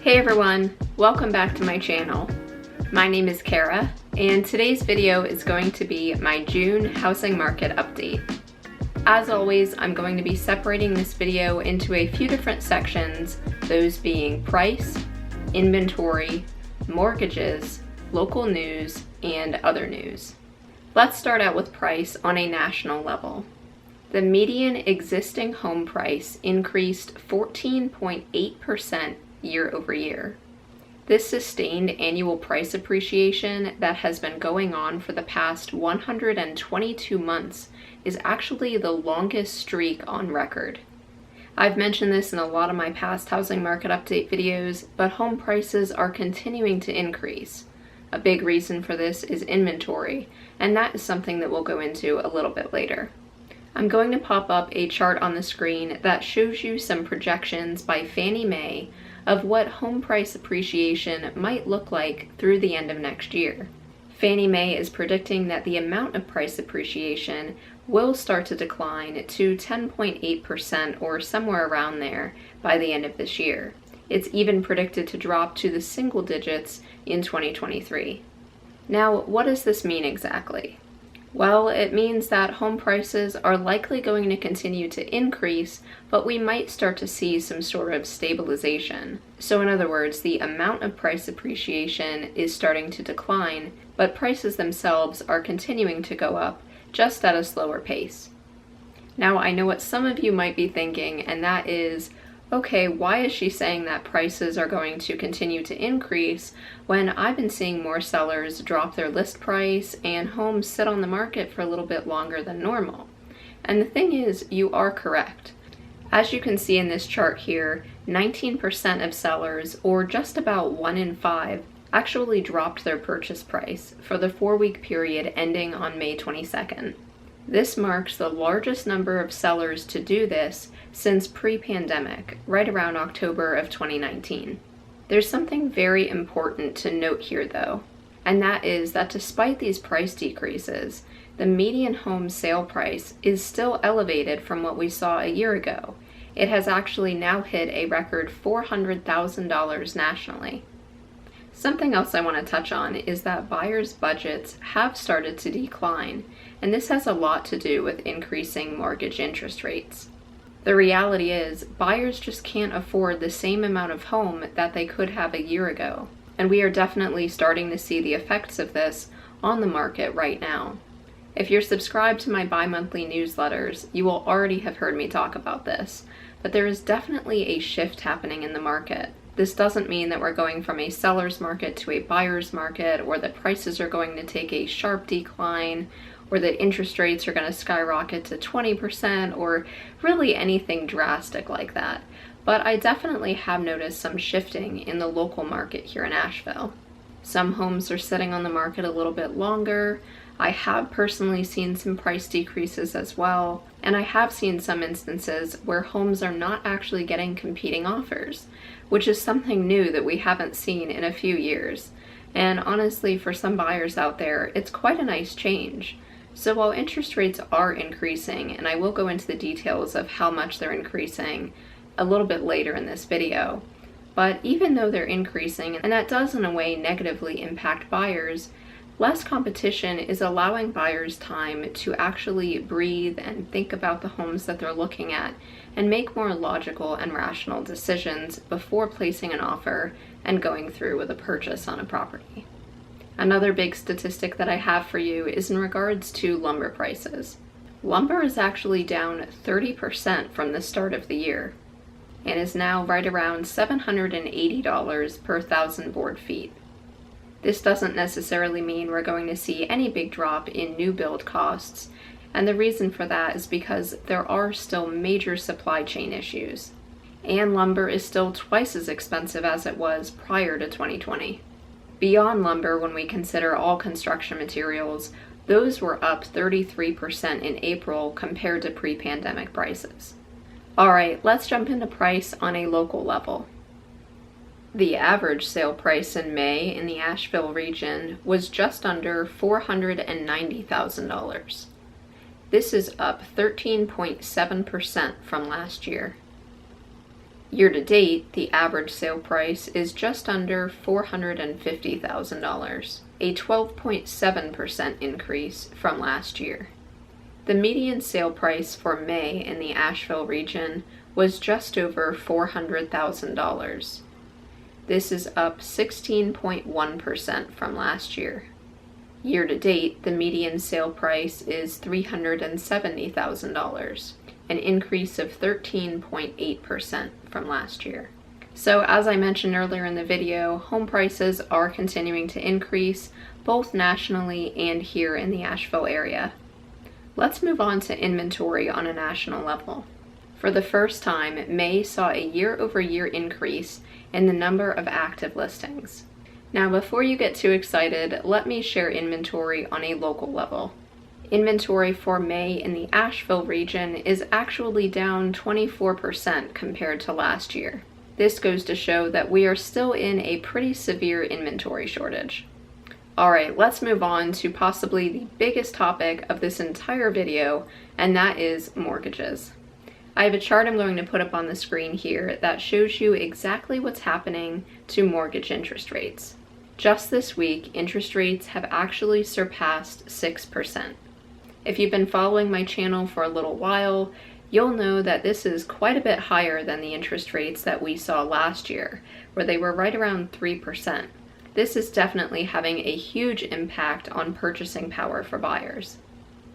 Hey everyone, welcome back to my channel. My name is Kara, and today's video is going to be my June housing market update. As always, I'm going to be separating this video into a few different sections, those being price, inventory, mortgages, local news, and other news. Let's start out with price on a national level. The median existing home price increased 14.8% year over year. This sustained annual price appreciation that has been going on for the past 122 months is actually the longest streak on record. I've mentioned this in a lot of my past housing market update videos, but home prices are continuing to increase. A big reason for this is inventory, and that is something that we'll go into a little bit later. I'm going to pop up a chart on the screen that shows you some projections by Fannie Mae of what home price appreciation might look like through the end of next year. Fannie Mae is predicting that the amount of price appreciation will start to decline to 10.8% or somewhere around there by the end of this year. It's even predicted to drop to the single digits in 2023. Now, what does this mean exactly? Well, it means that home prices are likely going to continue to increase, but we might start to see some sort of stabilization. So in other words, the amount of price appreciation is starting to decline, but prices themselves are continuing to go up, just at a slower pace. Now, I know what some of you might be thinking, and that is, okay, why is she saying that prices are going to continue to increase when I've been seeing more sellers drop their list price and homes sit on the market for a little bit longer than normal? And the thing is, you are correct. As you can see in this chart here, 19% of sellers, or just about 1 in 5, actually dropped their purchase price for the 4-week period ending on May 22nd. This marks the largest number of sellers to do this since pre-pandemic, right around October of 2019. There's something very important to note here though, and that is that despite these price decreases, the median home sale price is still elevated from what we saw a year ago. It has actually now hit a record $400,000 nationally. Something else I want to touch on is that buyers' budgets have started to decline, and this has a lot to do with increasing mortgage interest rates. The reality is, buyers just can't afford the same amount of home that they could have a year ago, and we are definitely starting to see the effects of this on the market right now. If you're subscribed to my bi-monthly newsletters, you will already have heard me talk about this, but there is definitely a shift happening in the market. This doesn't mean that we're going from a seller's market to a buyer's market, or that prices are going to take a sharp decline, or that interest rates are going to skyrocket to 20%, or really anything drastic like that. But I definitely have noticed some shifting in the local market here in Asheville. Some homes are sitting on the market a little bit longer. I have personally seen some price decreases as well, and I have seen some instances where homes are not actually getting competing offers, which is something new that we haven't seen in a few years. And honestly, for some buyers out there, it's quite a nice change. So while interest rates are increasing, and I will go into the details of how much they're increasing a little bit later in this video, but even though they're increasing, and that does in a way negatively impact buyers, less competition is allowing buyers time to actually breathe and think about the homes that they're looking at and make more logical and rational decisions before placing an offer and going through with a purchase on a property. Another big statistic that I have for you is in regards to lumber prices. Lumber is actually down 30% from the start of the year and is now right around $780 per 1,000 board feet. This doesn't necessarily mean we're going to see any big drop in new build costs, and the reason for that is because there are still major supply chain issues, and lumber is still twice as expensive as it was prior to 2020. Beyond lumber, when we consider all construction materials, those were up 33% in April compared to pre-pandemic prices. Alright, let's jump into price on a local level. The average sale price in May in the Asheville region was just under $490,000. This is up 13.7% from last year. Year to date, the average sale price is just under $450,000, a 12.7% increase from last year. The median sale price for May in the Asheville region was just over $400,000. This is up 16.1% from last year. Year to date, the median sale price is $370,000, an increase of 13.8% from last year. So as I mentioned earlier in the video, home prices are continuing to increase both nationally and here in the Asheville area. Let's move on to inventory on a national level. For the first time, May saw a year-over-year increase in the number of active listings. Now, before you get too excited, let me share inventory on a local level. Inventory for May in the Asheville region is actually down 24% compared to last year. This goes to show that we are still in a pretty severe inventory shortage. Alright, let's move on to possibly the biggest topic of this entire video, and that is mortgages. I have a chart I'm going to put up on the screen here that shows you exactly what's happening to mortgage interest rates. Just this week, interest rates have actually surpassed 6%. If you've been following my channel for a little while, you'll know that this is quite a bit higher than the interest rates that we saw last year, where they were right around 3%. This is definitely having a huge impact on purchasing power for buyers.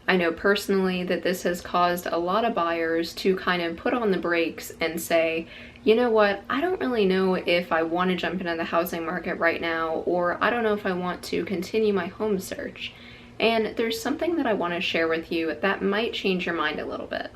I know personally that this has caused a lot of buyers to kind of put on the brakes and say, you know what, I don't really know if I want to jump into the housing market right now, or I don't know if I want to continue my home search. And there's something that I want to share with you that might change your mind a little bit.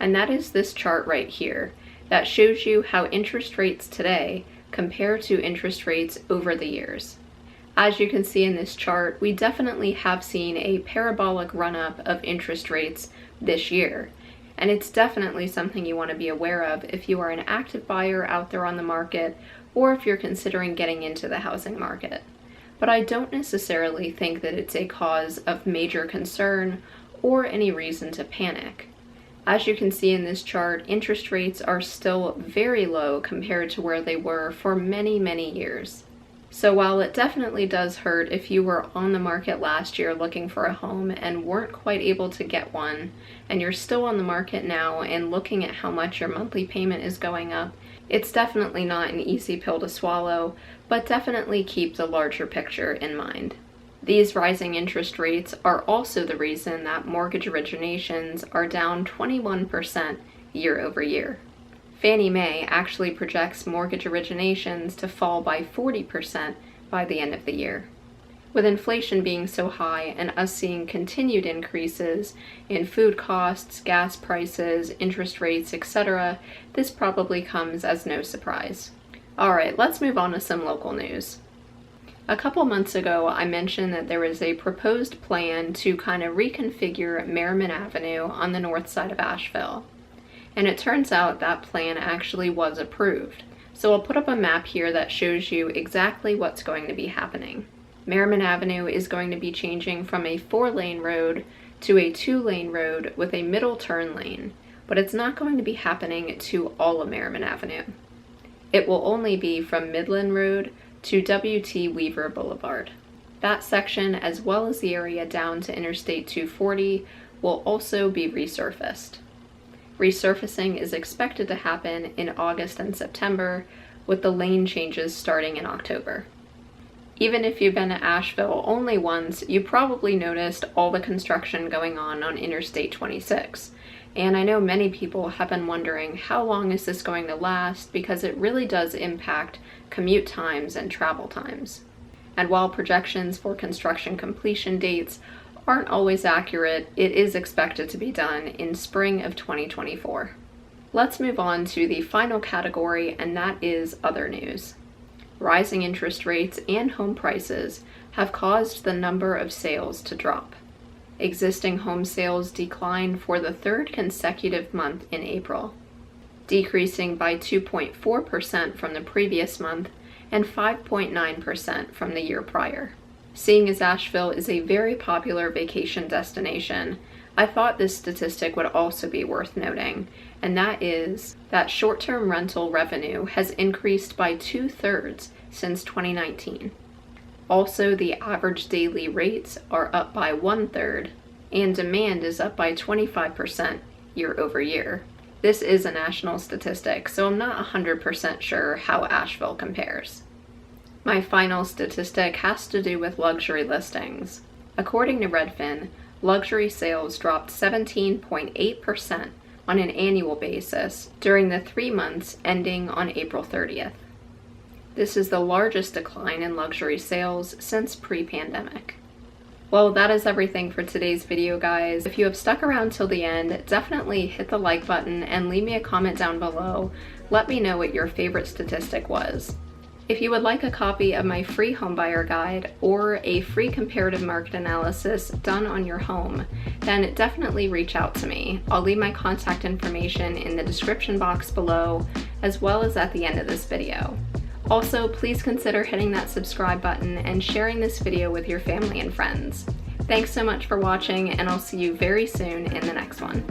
And that is this chart right here that shows you how interest rates today compare to interest rates over the years. As you can see in this chart, we definitely have seen a parabolic run-up of interest rates this year. And it's definitely something you want to be aware of if you are an active buyer out there on the market, or if you're considering getting into the housing market. But I don't necessarily think that it's a cause of major concern or any reason to panic. As you can see in this chart, interest rates are still very low compared to where they were for many, many years. So while it definitely does hurt if you were on the market last year looking for a home and weren't quite able to get one, and you're still on the market now and looking at how much your monthly payment is going up, it's definitely not an easy pill to swallow, but definitely keep the larger picture in mind. These rising interest rates are also the reason that mortgage originations are down 21% year over year. Fannie Mae actually projects mortgage originations to fall by 40% by the end of the year. With inflation being so high and us seeing continued increases in food costs, gas prices, interest rates, etc., this probably comes as no surprise. Alright, let's move on to some local news. A couple months ago, I mentioned that there was a proposed plan to kind of reconfigure Merriman Avenue on the north side of Asheville. And it turns out that plan actually was approved. So I'll put up a map here that shows you exactly what's going to be happening. Merriman Avenue is going to be changing from a 4-lane road to a 2-lane road with a middle turn lane, but it's not going to be happening to all of Merriman Avenue. It will only be from Midland Road to W.T. Weaver Boulevard. That section, as well as the area down to Interstate 240, will also be resurfaced. Resurfacing is expected to happen in August and September, with the lane changes starting in October. Even if you've been to Asheville only once, you probably noticed all the construction going on Interstate 26. And I know many people have been wondering, how long is this going to last, because it really does impact commute times and travel times. And while projections for construction completion dates aren't always accurate, it is expected to be done in spring of 2024. Let's move on to the final category, and that is other news. Rising interest rates and home prices have caused the number of sales to drop. Existing home sales declined for the third consecutive month in April, decreasing by 2.4% from the previous month and 5.9% from the year prior. Seeing as Asheville is a very popular vacation destination, I thought this statistic would also be worth noting, and that is that short-term rental revenue has increased by 2/3 since 2019. Also, the average daily rates are up by 1/3, and demand is up by 25% year over year. This is a national statistic, so I'm not 100% sure how Asheville compares. My final statistic has to do with luxury listings. According to Redfin, luxury sales dropped 17.8% on an annual basis during the 3 months ending on April 30th. This is the largest decline in luxury sales since pre-pandemic. Well, that is everything for today's video, guys. If you have stuck around till the end, definitely hit the like button and leave me a comment down below. Let me know what your favorite statistic was. If you would like a copy of my free homebuyer guide or a free comparative market analysis done on your home, then definitely reach out to me. I'll leave my contact information in the description box below, as well as at the end of this video. Also, please consider hitting that subscribe button and sharing this video with your family and friends. Thanks so much for watching, and I'll see you very soon in the next one.